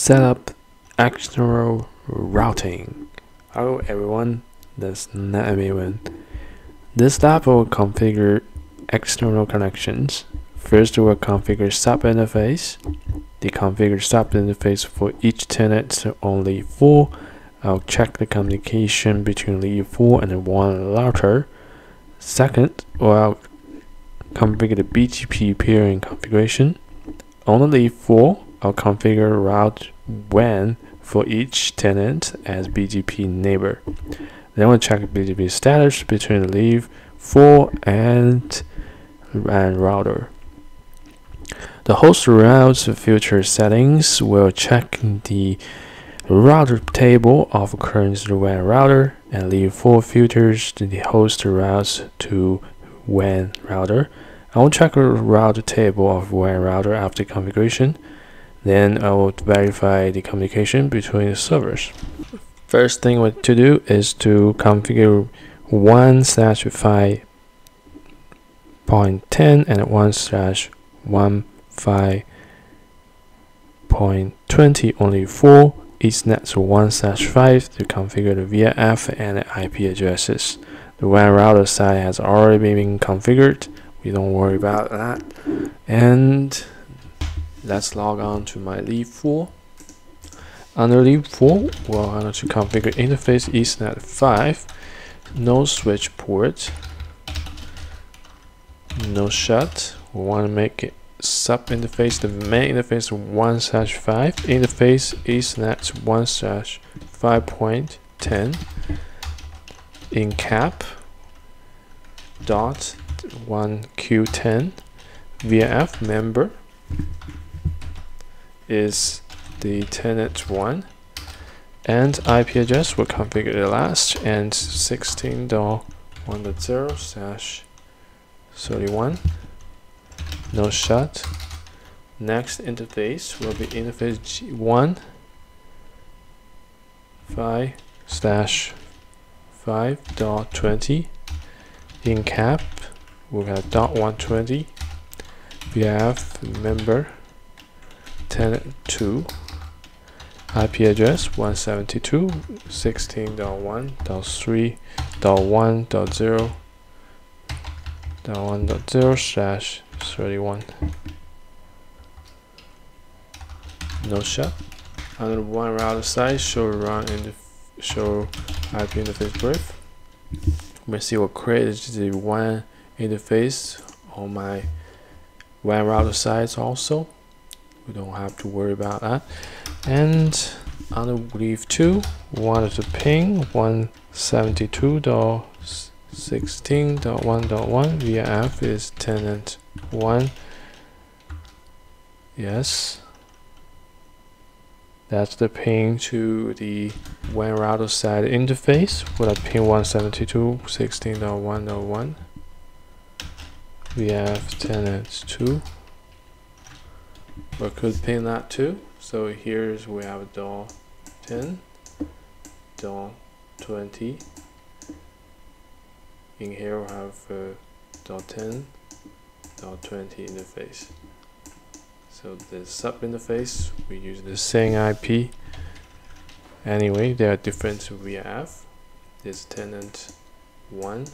Set up external routing. Hello everyone, this is NetMaven. This step will configure external connections. First, we'll configure sub interface. The configure sub interface for each tenant is only 4. I'll check the communication between leaf 4 and one router. Second, we'll configure the BGP peering configuration. On the leaf 4, I'll configure route WAN for each tenant as BGP neighbor. Then we'll check BGP status between the leaf 4 and router. The host route's future settings will check the router table of current WAN router and leaf 4 filters the host routes to WAN router. I will check the router table of WAN router after configuration. Then I will verify the communication between the servers. First thing what to do is to configure 1/5.10 and 1/5.20 only 4. Ethernet 1/5 to configure the VF and the IP addresses. The WAN router side has already been configured. We don't worry about that. And let's log on to my leaf 4. Under leaf 4, we're going to configure interface Ethernet 5, no switch port, no shut. We want to make it sub interface the main interface 1/5, interface Ethernet 1/5.10, in cap dot 1Q10 VF member is the tenant 1, and IP address will configure the last and 16.1.0/31. No shut. Next interface will be interface G1 5/5.20. In cap we have .120 VF member tenant 2. IP address 172.16.1.0.1.0/31. No shut. Under one router side, show IP interface brief. We see what creates the WAN interface on my WAN router sides also. We don't have to worry about that. And on the leaf 2, we wanted to ping 172.16.1.1 VF is tenant 1. Yes, that's the ping to the WAN router side interface. Would I ping 172.16.1.1 VF tenant 2? We could pin that too. So here's we have .10, .20. In here we have .10, .20 interface. So the sub interface we use the same IP. Anyway, there are different VF. This tenant 1,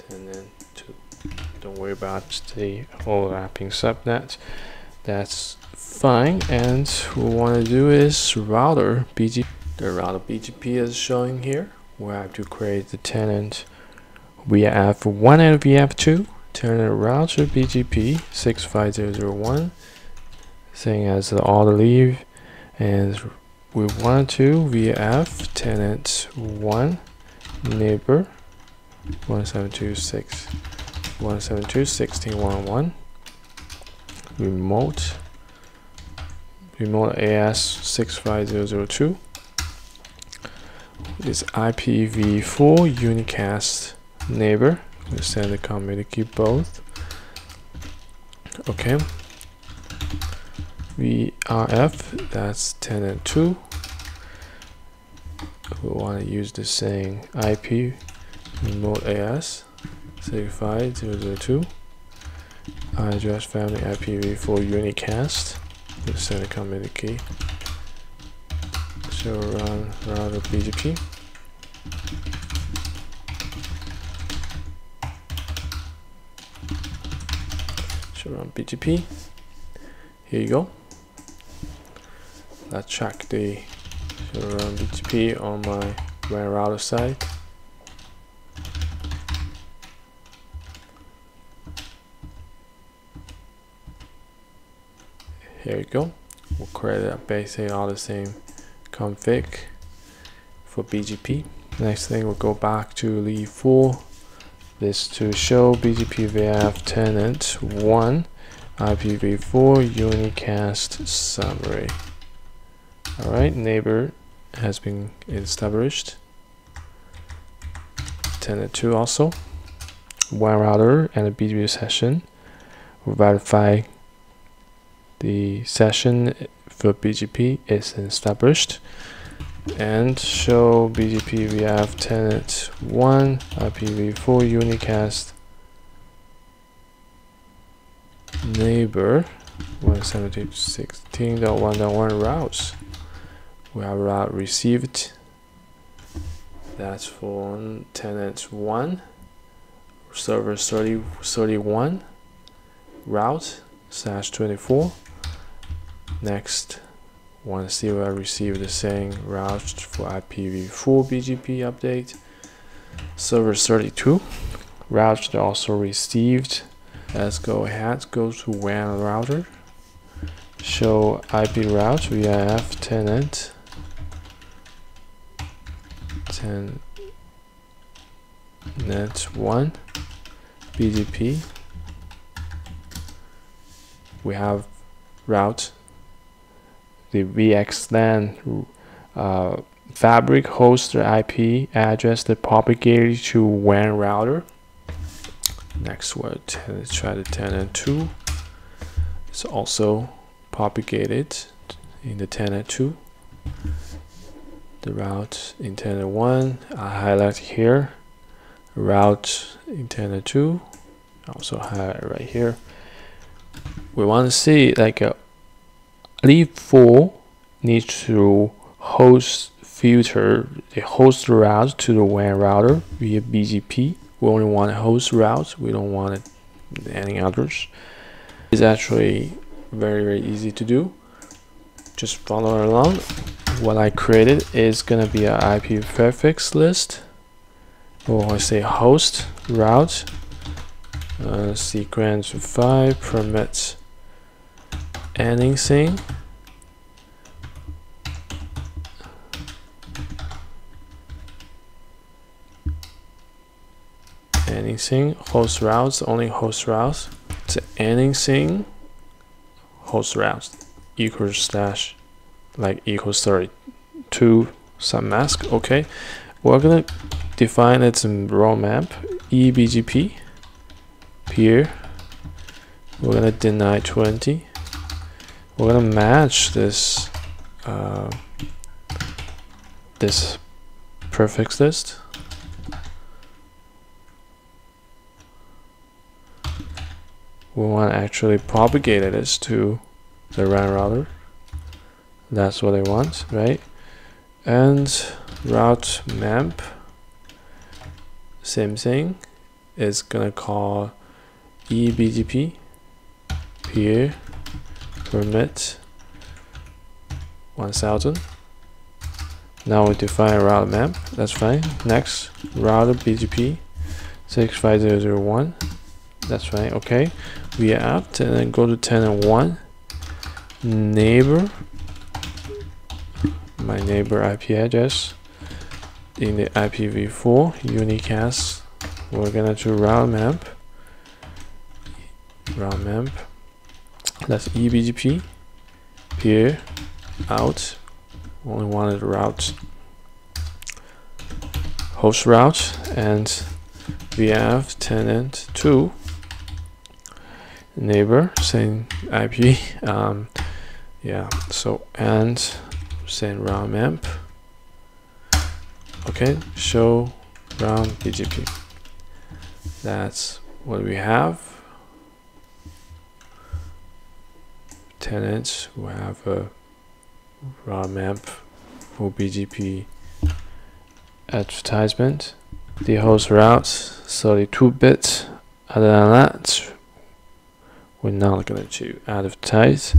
tenant 2. Don't worry about the overlapping subnet. That's fine, and what we want to do is router BGP. The router BGP is showing here. We have to create the tenant VF1 and VF2. Tenant router BGP 65001, same as the other leaf, and we want to VF tenant 1 neighbor 172.168.1.1 remote AS 65002 is IPv4 unicast neighbor. We send the community both. Okay. VRF, that's tenant 2. We want to use the same IP remote AS 65002. Address family IPv4 unicast. We'll send a commit key. So run router BGP. So run BGP. Here you go. Let's check the run BGP on my WAN router side. Here you go. We'll create basically all the same config for BGP. Next thing, we'll go back to lead 4. This to show BGP VF tenant 1 IPv4 unicast summary. Alright, neighbor has been established. Tenant 2 also. WAN router and a BGP session. We'll verify the session for BGP is established, and show BGP VF tenant 1 IPv4 unicast neighbor 172.16.1.1 routes. We have route received. That's for tenant 1 server 31 route /24. Next, want to see what I received the same route for IPv4 BGP update. Server 32 route also received. Let's go ahead, go to WAN router. Show IP route VIF tenant 1 BGP. We have route the VXLAN fabric hoster IP address that propagated to WAN router. Next, we'll try the tenant 2. It's also propagated in the tenant 2. The route in tenant 1 I highlight here. Route in tenant 2 also highlight right here. We want to see like a lead 4 needs to filter the host route to the WAN router via BGP. We only want a host route. We don't want any others. It's actually very easy to do. Just follow along. What I created is gonna be an IP prefix list. Or I say host route sequence 5 permits anything host routes, only host routes to anything host routes equals equals 32 submask. Okay, we're gonna define its role map eBGP peer. We're gonna deny 20. We're gonna match this this prefix list. We want to actually propagate this to the WAN router. That's what I want, right? And route map, same thing. It's gonna call eBGP peer permit 1000. Now we define a route map. That's fine. Next, router BGP 65001. That's fine. Okay, we apt and then go to tenant 1 neighbor. My neighbor IP address in the IPv4 unicast. We're gonna do route map. That's eBGP peer out. Only wanted route host route, and we have tenant 2 neighbor same IP. Yeah, so and same route map. Okay, show route BGP. That's what we have. Tenants, we have a route map for BGP advertisement. The host route 32 bits. Other than that, we're not going to advertise.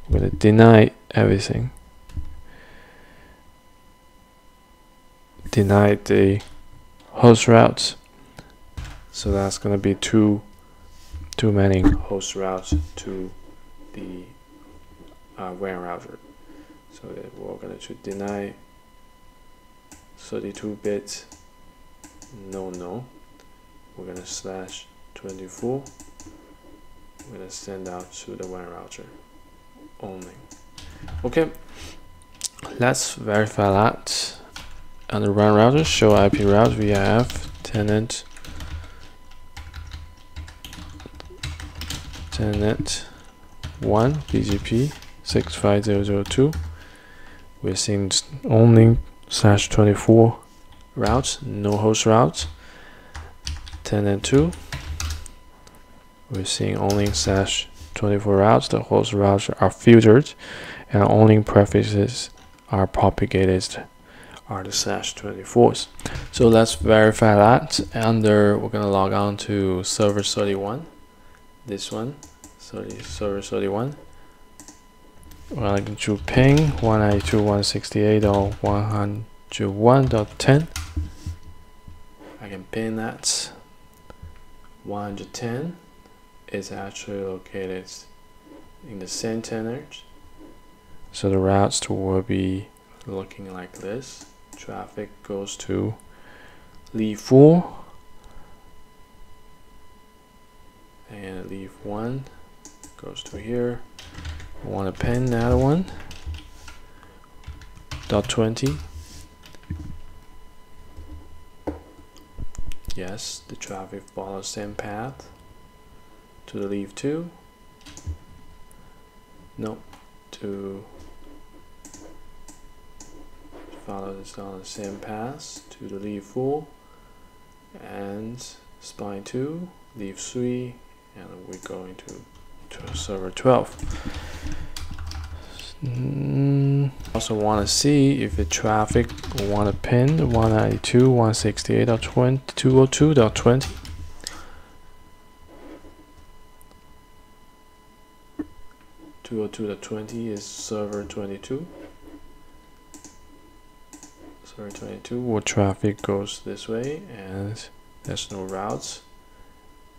We're going to deny everything. Deny the host routes. So that's going to be too many host routes to the WAN router. So that we're going to deny 32 bits. No. We're going to /24. We're going to send out to the WAN router only. Okay, let's verify that. On the WAN router, show IP route VIF tenant 1 BGP 65002. We're seeing only /24 routes, no host routes. Tenant 2. We're seeing only /24 routes. The host routes are filtered, and only prefixes are propagated are the /24s. So let's verify that. And we're gonna log on to server 31. This one, server 31. We're going to ping 192.168.101.10. I can ping that. 110 is actually located in the same tenant. So the routes will be looking like this. Traffic goes to leaf 4 and leaf 1 goes to here. I want to pin another one. .20. Yes, the traffic follows same path to the leaf 2. Nope, to follow this on the same path to the leaf 4 and spine 2, leaf 3, and we're going to server 12. Also want to see if the traffic want to pin 192.168.202.20. .20 is server 22. Server 22 where traffic goes this way and there's no routes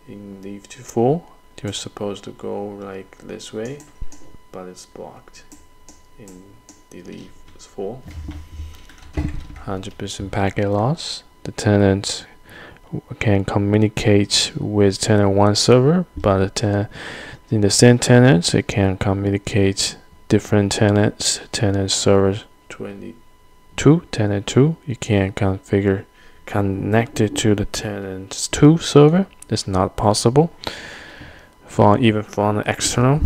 in leaf 4. You're supposed to go like this way, but it's blocked in the leaf 4. 100% packet loss. The tenant can communicate with tenant 1 server, but in the same tenants, it can communicate different tenants. Tenant server 22, tenant 2, you can configure connect it to the tenant 2 server. It's not possible even from the external.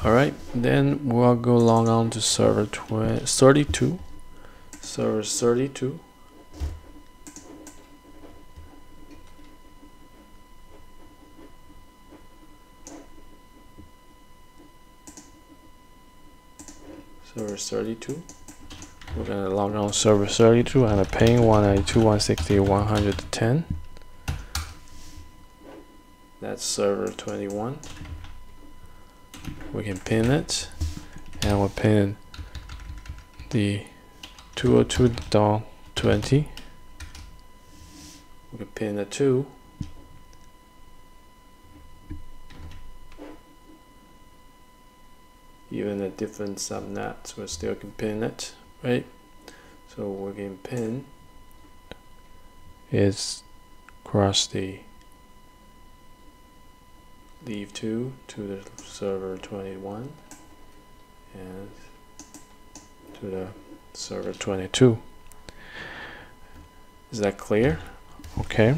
Alright, then we'll go log on to server 32. Server 32. Server 32. We're gonna log on server 32 and a ping 192.168.110. That's server 21. We can pin it, and we'll pin the 202.20. We can pin the 2. Even a different subnet, we still can pin it, right? So we can pin is across the leaf 2 to the server 21 and to the server 22. Is that clear? Okay.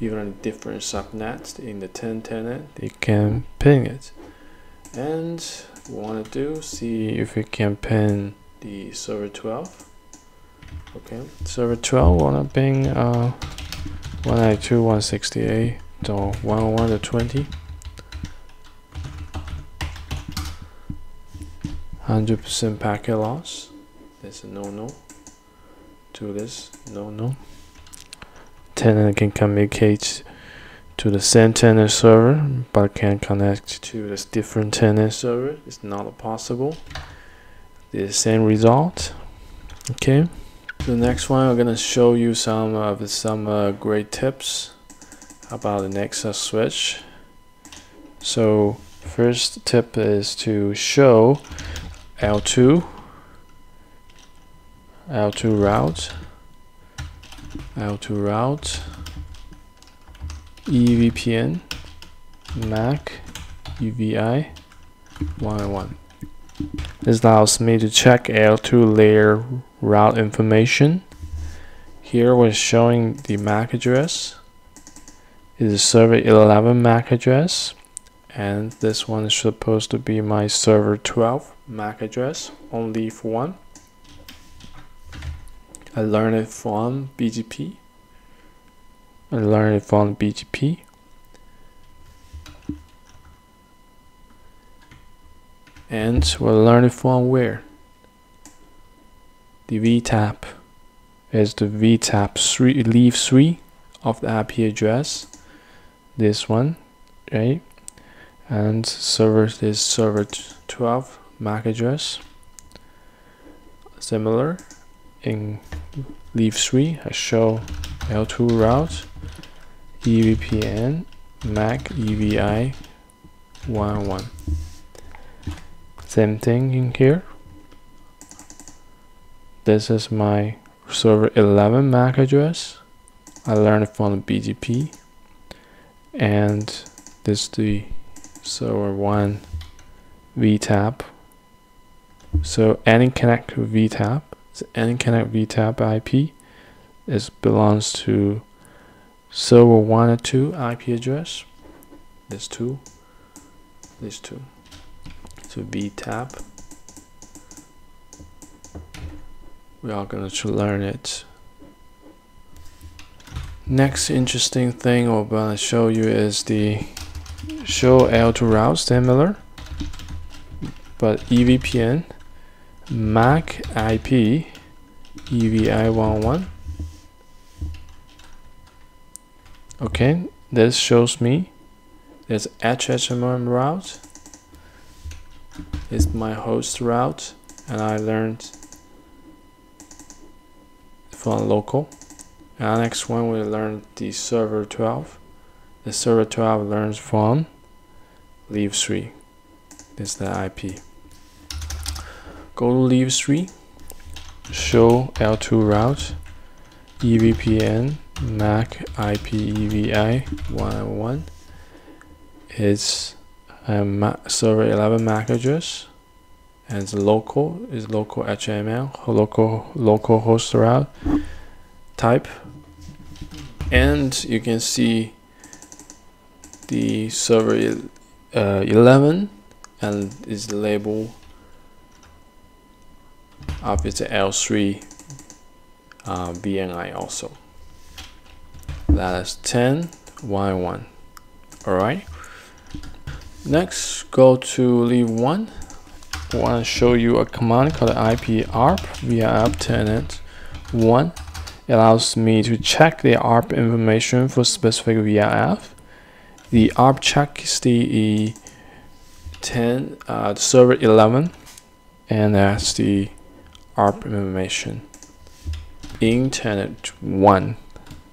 Even a different subnet in the 10 tenant, you can ping it. And we want to do see if we can pin the server 12. Okay, server 12 want to ping 192.168.101.20. 100% packet loss. This is no. To this no. Tenant can communicate to the same tenant server, but can connect to this different tenant server. It's not possible. The same result. Okay. The next one, I'm gonna show you some great tips about the Nexus switch. So first tip is to show L2 route, EVPN, MAC, UVI 101. This allows me to check L2 layer route information. Here we're showing the MAC address. It is server 11 MAC address, and this one is supposed to be my server 12 MAC address, only for one. I learned it from BGP. And we'll learn it from where? The VTAP is the VTAP 3 leaf 3 of the IP address. This one, right? And server is server 12 MAC address. Similar in leaf 3, I show L2 route, EVPN, MAC, EVI 101. Same thing in here. This is my server 11 MAC address. I learned it from BGP. And this is the server 1 VTAP. So any connect to VTAP, IP, it belongs to server 1 or 2 IP address. This two. So VTAP. We are going to learn it. Next interesting thing I'm going to show you is the show L2 route, similar, but EVPN, MAC IP, EVI 101. Okay, this shows me there's HHMM route. It's my host route, and I learned from local. And next one we learned the server 12. The server 12 learns from leaf 3. This is the IP. Go to leaf 3. Show L2 route, EVPN, MAC IP EVI 101. It's server 11 MAC address, and it's local HTML, local host route type. And you can see the server 11 and is the label of its L3 VNI also. That is 10.1.1. Alright. Next, go to leaf 1. I want to show you a command called IP ARP via app tenant 1. It allows me to check the ARP information for specific VIF. The ARP check is the server 11, and that's the ARP information in tenant 1.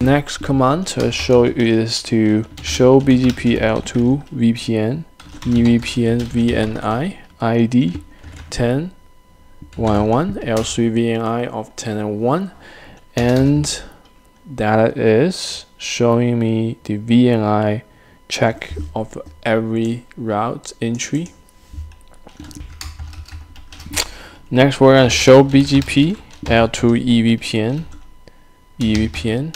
Next command to show you is to show BGP L2 VPN, EVPN VNI ID 10.1.1, L3 VNI of 10.1, and that is showing me the VNI check of every route entry. Next, we're going to show BGP L2 EVPN.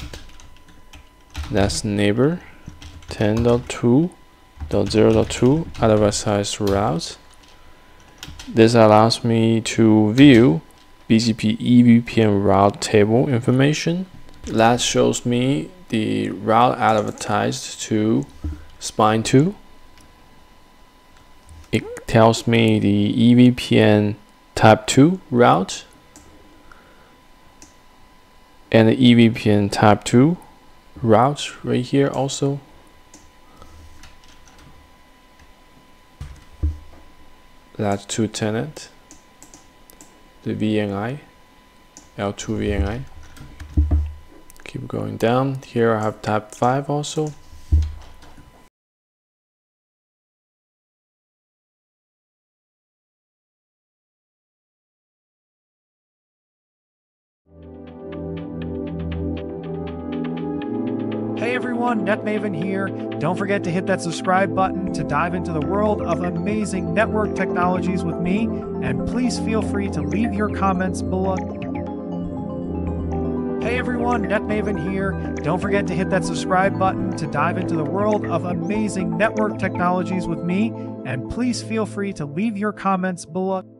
That's neighbor 10.2.0.2 advertised route. This allows me to view BGP EVPN route table information. That shows me the route advertised to spine 2. It tells me the EVPN type 2 route and the EVPN type 2 routes right here also. That's 2 tenant, the VNI, L2 VNI. Keep going down. Here I have type 5 also. Hey everyone, NetMaven here. Don't forget to hit that subscribe button to dive into the world of amazing network technologies with me, and please feel free to leave your comments below. Hey everyone, NetMaven here. Don't forget to hit that subscribe button to dive into the world of amazing network technologies with me, and please feel free to leave your comments below.